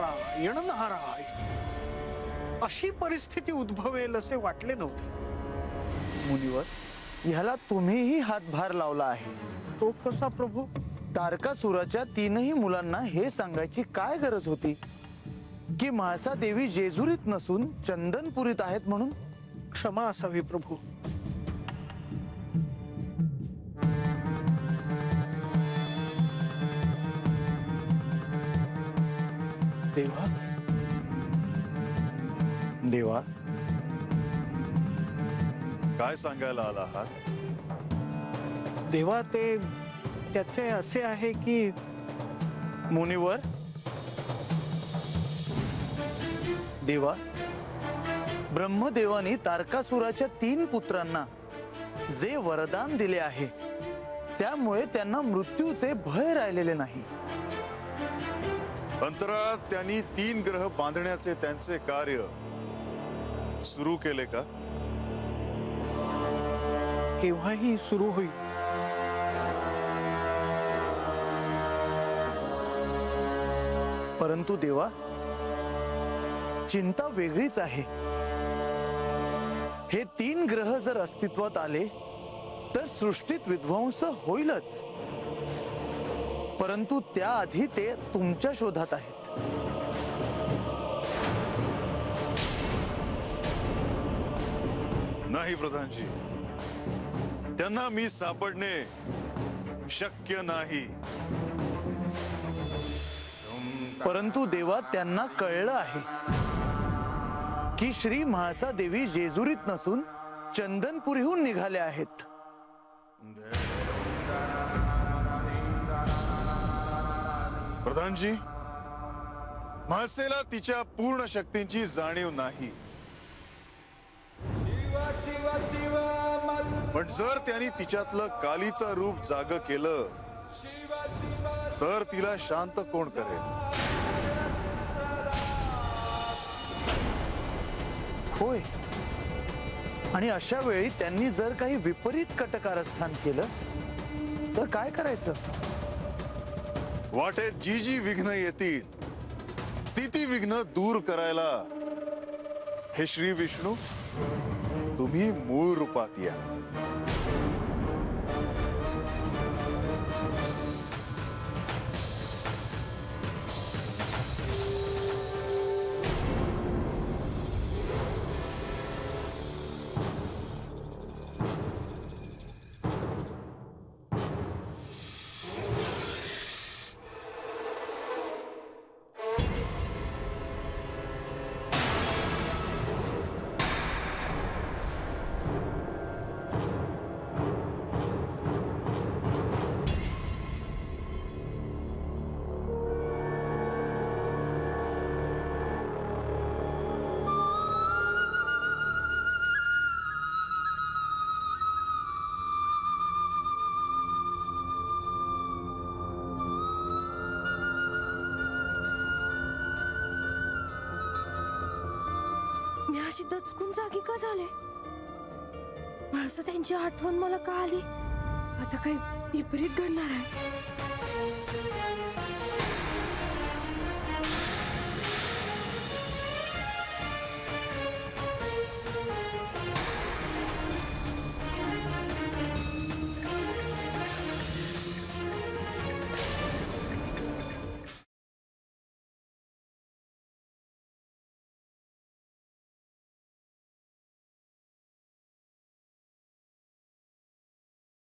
नारायण नारायण अशी परिस्थिती उद्भवेल असे वाटले नव्हते। मुनिवर, ह्याला तुम्हीही हातभार लावला आहे। तो कसा प्रभू? तारकासुराच्या तीनही मुलांना हे सांगायची काय गरज होती की म्हाळसा देवी जेजुरीत नसून चंदनपुरीत आहेत म्हणून? क्षमा असावी प्रभू। देवा, देवा, काय सांगायला आला आहात? देवा, त्याचे असे आहे की मुनिवर, देवा, ब्रह्मदेवानी तारकासुराच्या 3 पुत्रांना जे वरदान दिले आहे त्यामुळे त्यांना मृत्यूचे भय राहिलेले नाही। अंतराळात त्यांनी 3 ग्रह बांधण्याचे त्यांचे कार्य सुरू केले का? केव्हाही सुरू होईल। परंतु देवा, चिंता वेगळीच आहे। हे 3 ग्रह जर अस्तित्वात आले तर सृष्टीत विध्वंस होईलच, परंतु त्याआधी ते तुमच्या शोधात आहेत। नाही प्रधानजी, त्यांना मी सापडणे शक्य नाही। परंतु देवा, त्यांना कळलं आहे की श्री म्हाळसा देवी जेजुरीत नसून चंदनपुरीहून निघाल्या आहेत। प्रधानजी, म्हाळसेला तिच्या पूर्ण शक्तींची जाणीव नाही, पण जर त्यांनी तिच्यातलं कालीचं रूप जाग केलं तर तिला शांत कोण करेल? होय, आणि अशा वेळी त्यांनी जर काही विपरीत कटकारस्थान केलं तर काय करायचं? वाटेत जी जी विघ्न येतील ती विघ्न दूर करायला हे श्री विष्णू तुम्ही मूळ रूपात या। मी अशी दचकून जागी का झाले? म्हाळसा त्यांची आठवण मला का आली? आता काही विपरीत घडणार आहे।